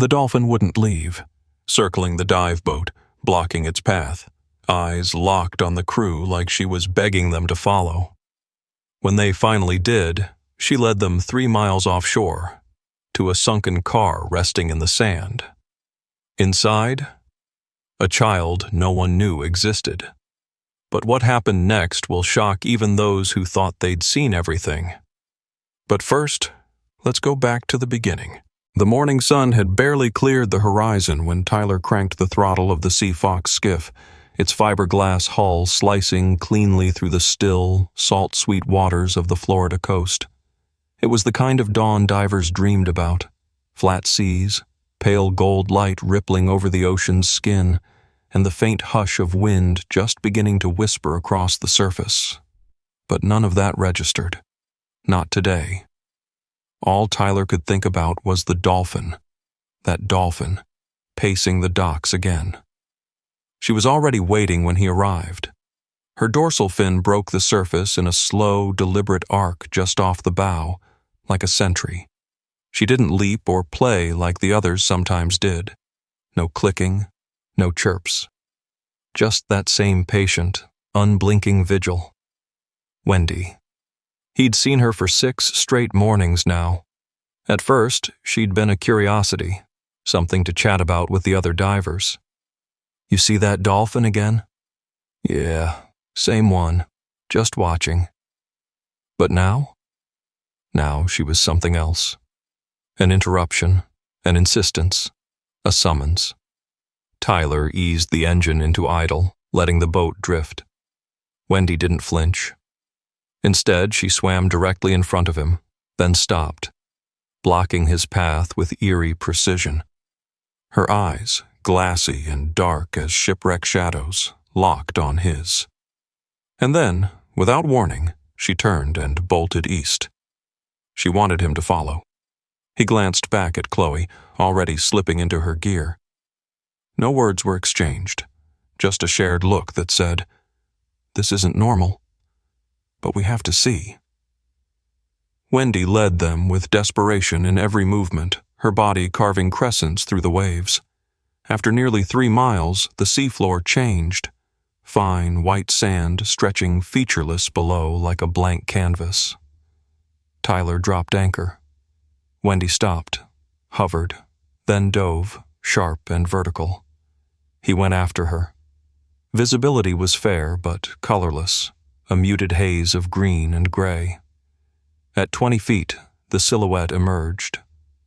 The Dolphin wouldn't leave, circling the dive boat, blocking its path, eyes locked on the crew like she was begging them to follow. When they finally did, she led them 3 miles offshore, to a sunken car resting in the sand. Inside, a child no one knew existed. But what happened next will shock even those who thought they'd seen everything. But first, let's go back to the beginning. The morning sun had barely cleared the horizon when Tyler cranked the throttle of the Sea Fox skiff, its fiberglass hull slicing cleanly through the still, salt-sweet waters of the Florida coast. It was the kind of dawn divers dreamed about. Flat seas, pale gold light rippling over the ocean's skin, and the faint hush of wind just beginning to whisper across the surface. But none of that registered. Not today. All Tyler could think about was the Dolphin. That Dolphin, pacing the docks again. She was already waiting when he arrived. Her dorsal fin broke the surface in a slow, deliberate arc just off the bow, like a sentry. She didn't leap or play like the others sometimes did. No clicking, no chirps. Just that same patient, unblinking vigil. Wendy. He'd seen her for 6 straight mornings now. At first, she'd been a curiosity, something to chat about with the other divers. "You see that Dolphin again?" "Yeah, same one, just watching." But now? Now she was something else. An interruption, an insistence, a summons. Tyler eased the engine into idle, letting the boat drift. Wendy didn't flinch. Instead, she swam directly in front of him, then stopped, blocking his path with eerie precision. Her eyes, glassy and dark as shipwreck shadows, locked on his. And then, without warning, she turned and bolted east. She wanted him to follow. He glanced back at Chloe, already slipping into her gear. No words were exchanged, just a shared look that said, "This isn't normal, but we have to see." Wendy led them with desperation in every movement, her body carving crescents through the waves. After nearly 3 miles, the seafloor changed, fine white sand stretching featureless below like a blank canvas. Tyler dropped anchor. Wendy stopped, hovered, then dove, sharp and vertical. He went after her. Visibility was fair but colorless, a muted haze of green and gray. At 20 feet, the silhouette emerged,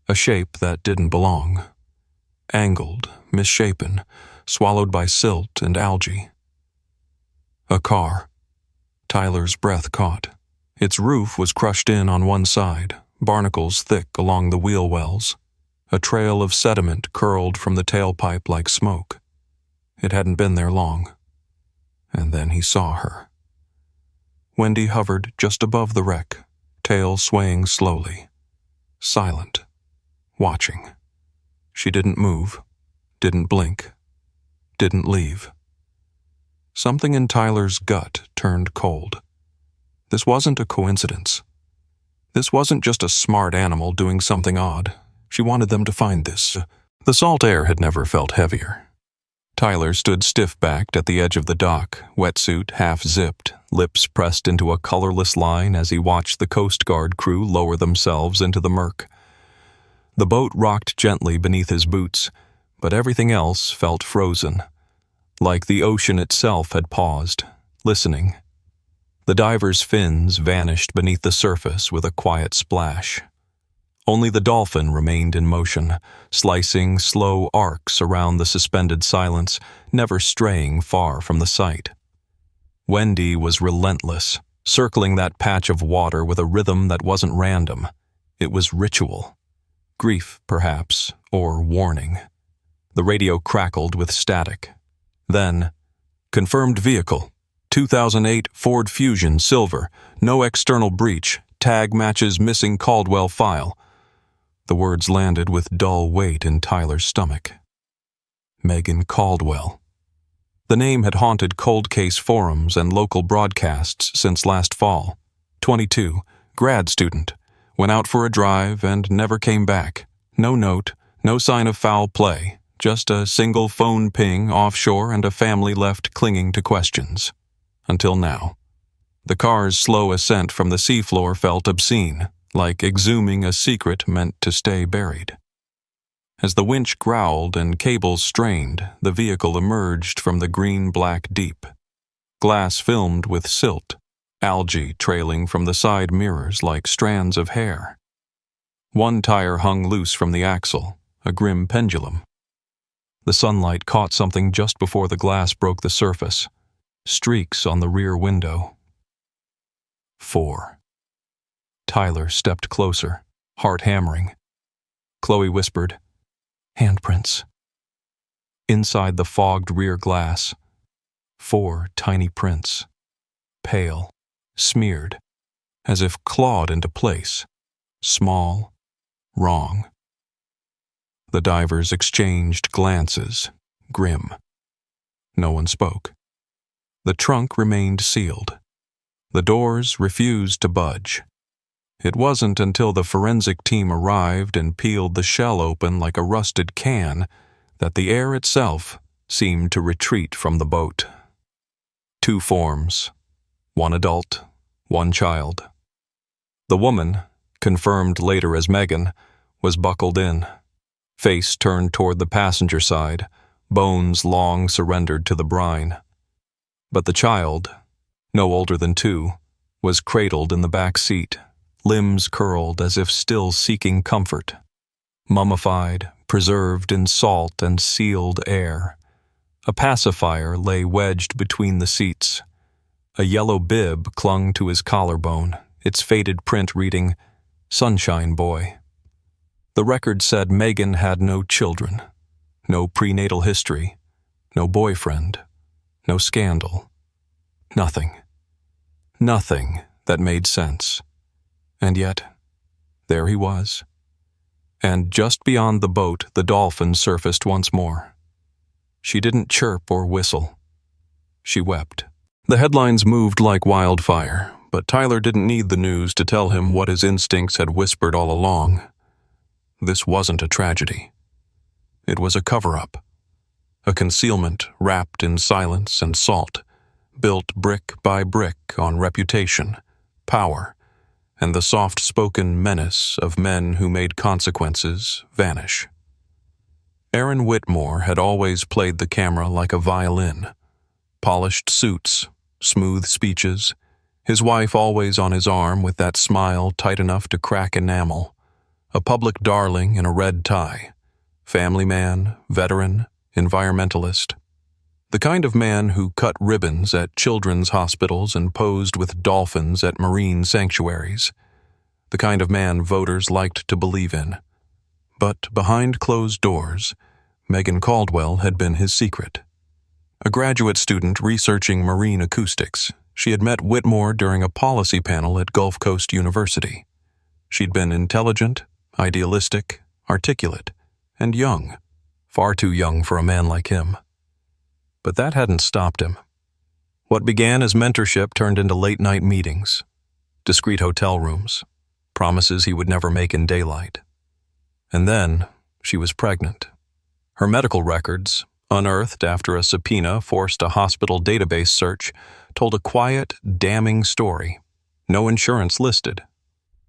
a shape that didn't belong. Angled, misshapen, swallowed by silt and algae. A car. Tyler's breath caught. Its roof was crushed in on one side, barnacles thick along the wheel wells. A trail of sediment curled from the tailpipe like smoke. It hadn't been there long. And then he saw her. Wendy hovered just above the wreck, tail swaying slowly. Silent. Watching. She didn't move, didn't blink, didn't leave. Something in Tyler's gut turned cold. This wasn't a coincidence. This wasn't just a smart animal doing something odd. She wanted them to find this. The salt air had never felt heavier. Tyler stood stiff-backed at the edge of the dock, wetsuit half-zipped, lips pressed into a colorless line as he watched the Coast Guard crew lower themselves into the murk. The boat rocked gently beneath his boots, but everything else felt frozen, like the ocean itself had paused, listening. The diver's fins vanished beneath the surface with a quiet splash. Only the Dolphin remained in motion, slicing slow arcs around the suspended silence, never straying far from the sight. Wendy was relentless, circling that patch of water with a rhythm that wasn't random. It was ritual. Grief, perhaps, or warning. The radio crackled with static. Then, confirmed vehicle, 2008 Ford Fusion Silver, no external breach, tag matches missing Caldwell file. The words landed with dull weight in Tyler's stomach. Megan Caldwell. The name had haunted cold case forums and local broadcasts since last fall. 22, grad student, went out for a drive and never came back. No note, No sign of foul play, just a single phone ping offshore and a family left clinging to questions. Until now. The car's slow ascent from the seafloor felt obscene, like exhuming a secret meant to stay buried. As the winch growled and cables strained, the vehicle emerged from the green-black deep. Glass filmed with silt, algae trailing from the side mirrors like strands of hair. One tire hung loose from the axle, a grim pendulum. The sunlight caught something just before the glass broke the surface. Streaks on the rear window. 4. Tyler stepped closer, heart hammering. Chloe whispered, "Handprints." Inside the fogged rear glass, 4 tiny prints. Pale, smeared, as if clawed into place. Small, wrong. The divers exchanged glances, grim. No one spoke. The trunk remained sealed. The doors refused to budge. It wasn't until the forensic team arrived and peeled the shell open like a rusted can that the air itself seemed to retreat from the boat. 2 forms, 1 adult, 1 child. The woman, confirmed later as Megan, was buckled in, face turned toward the passenger side, bones long surrendered to the brine. But the child, no older than 2, was cradled in the back seat, limbs curled as if still seeking comfort. Mummified, preserved in salt and sealed air. A pacifier lay wedged between the seats. A yellow bib clung to his collarbone, its faded print reading, "Sunshine Boy." The record said Megan had no children, no prenatal history, no boyfriend, no scandal. Nothing. Nothing that made sense. And yet, there he was. And just beyond the boat, the Dolphin surfaced once more. She didn't chirp or whistle. She wept. The headlines moved like wildfire, but Tyler didn't need the news to tell him what his instincts had whispered all along. This wasn't a tragedy. It was a cover-up. A concealment wrapped in silence and salt, built brick by brick on reputation, power, and the soft-spoken menace of men who made consequences vanish. Aaron Whitmore had always played the camera like a violin. Polished suits, smooth speeches, his wife always on his arm with that smile tight enough to crack enamel. A public darling in a red tie. Family man, veteran, environmentalist. The kind of man who cut ribbons at children's hospitals and posed with dolphins at marine sanctuaries. The kind of man voters liked to believe in. But behind closed doors, Megan Caldwell had been his secret. A graduate student researching marine acoustics, she had met Whitmore during a policy panel at Gulf Coast University. She'd been intelligent, idealistic, articulate, and young. Far too young for a man like him. But that hadn't stopped him. What began as mentorship turned into late-night meetings, discreet hotel rooms, promises he would never make in daylight. And then she was pregnant. Her medical records, unearthed after a subpoena forced a hospital database search, told a quiet, damning story. No insurance listed.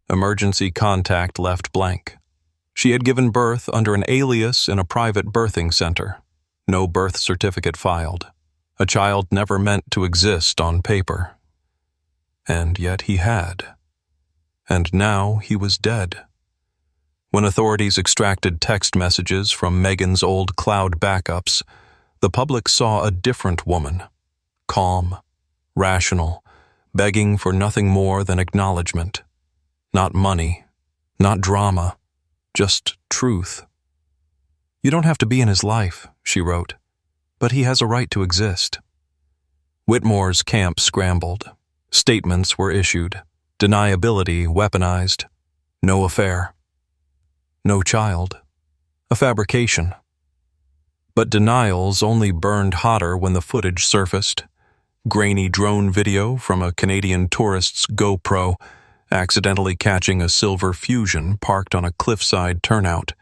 Emergency contact left blank. She had given birth under an alias in a private birthing center. No birth certificate filed. A child never meant to exist on paper. And yet he had. And now he was dead. When authorities extracted text messages from Megan's old cloud backups, the public saw a different woman. Calm, rational, begging for nothing more than acknowledgement. Not money, not drama, just truth. "You don't have to be in his life," she wrote, "but he has a right to exist." Whitmore's camp scrambled. Statements were issued. Deniability weaponized. No affair. No child. A fabrication. But denials only burned hotter when the footage surfaced. Grainy drone video from a Canadian tourist's GoPro accidentally catching a silver Fusion parked on a cliffside turnout.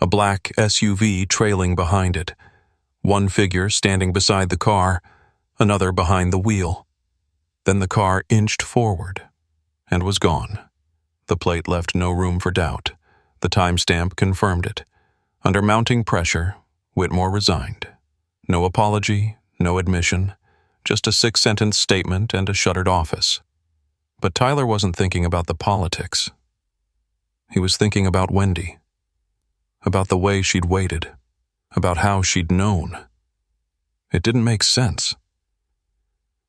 a black SUV trailing behind it, one figure standing beside the car, another behind the wheel. Then the car inched forward and was gone. The plate left no room for doubt. The timestamp confirmed it. Under mounting pressure, Whitmore resigned. No apology, no admission, just a 6-sentence statement and a shuttered office. But Tyler wasn't thinking about the politics. He was thinking about Wendy, about the way she'd waited, about how she'd known. It didn't make sense.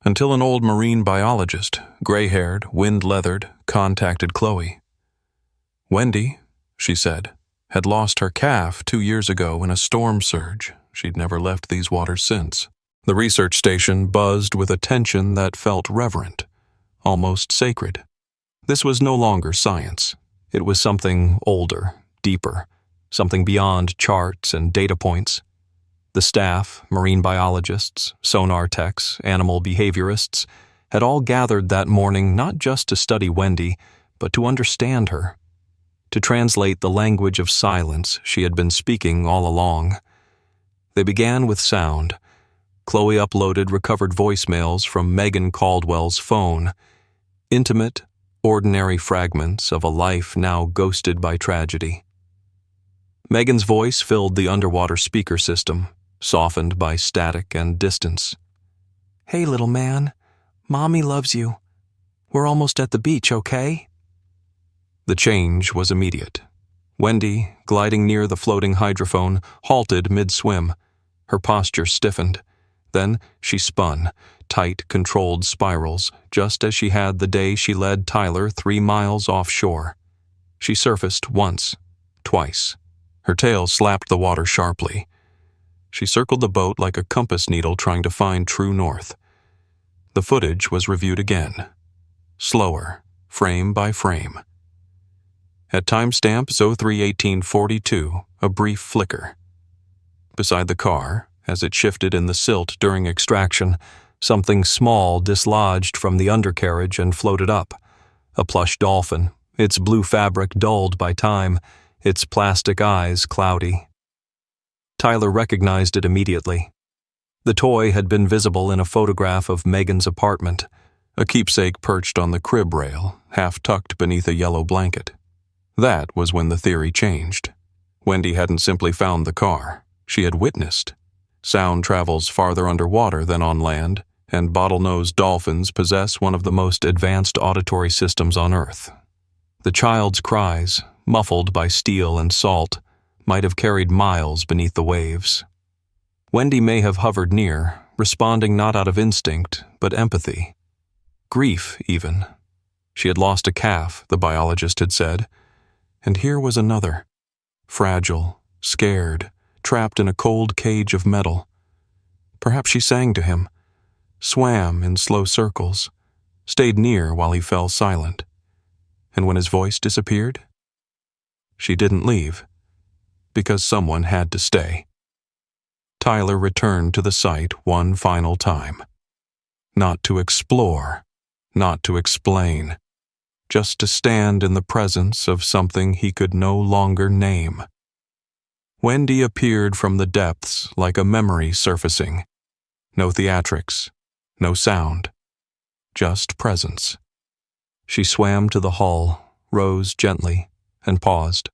Until an old marine biologist, gray-haired, wind-leathered, contacted Chloe. Wendy, she said, had lost her calf 2 years ago in a storm surge. She'd never left these waters since. The research station buzzed with a tension that felt reverent, almost sacred. This was no longer science. It was something older, deeper, something beyond charts and data points. The staff, marine biologists, sonar techs, animal behaviorists, had all gathered that morning not just to study Wendy, but to understand her, to translate the language of silence she had been speaking all along. They began with sound. Chloe uploaded recovered voicemails from Megan Caldwell's phone, intimate, ordinary fragments of a life now ghosted by tragedy. Megan's voice filled the underwater speaker system, softened by static and distance. "Hey, little man. Mommy loves you. We're almost at the beach, okay?" The change was immediate. Wendy, gliding near the floating hydrophone, halted mid-swim. Her posture stiffened. Then she spun, tight, controlled spirals, just as she had the day she led Tyler 3 miles offshore. She surfaced once, twice. Her tail slapped the water sharply. She circled the boat like a compass needle trying to find true north. The footage was reviewed again, slower, frame by frame. At timestamp 03:18:42, a brief flicker. Beside the car, as it shifted in the silt during extraction, something small dislodged from the undercarriage and floated up. A plush dolphin, its blue fabric dulled by time, its plastic eyes cloudy. Tyler recognized it immediately. The toy had been visible in a photograph of Megan's apartment, a keepsake perched on the crib rail, half tucked beneath a yellow blanket. That was when the theory changed. Wendy hadn't simply found the car. She had witnessed. Sound travels farther underwater than on land, and bottlenose dolphins possess one of the most advanced auditory systems on Earth. The child's cries, muffled by steel and salt, might have carried miles beneath the waves. Wendy may have hovered near, responding not out of instinct, but empathy. Grief, even. She had lost a calf, the biologist had said, and here was another, fragile, scared, trapped in a cold cage of metal. Perhaps she sang to him, swam in slow circles, stayed near while he fell silent. And when his voice disappeared, she didn't leave, because someone had to stay. Tyler returned to the site one final time. Not to explore, not to explain, just to stand in the presence of something he could no longer name. Wendy appeared from the depths like a memory surfacing. No theatrics, no sound, just presence. She swam to the hull, rose gently, and paused.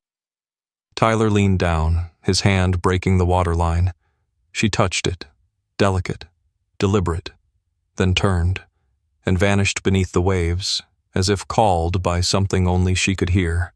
Tyler leaned down, his hand breaking the waterline. She touched it, delicate, deliberate, then turned, and vanished beneath the waves, as if called by something only she could hear.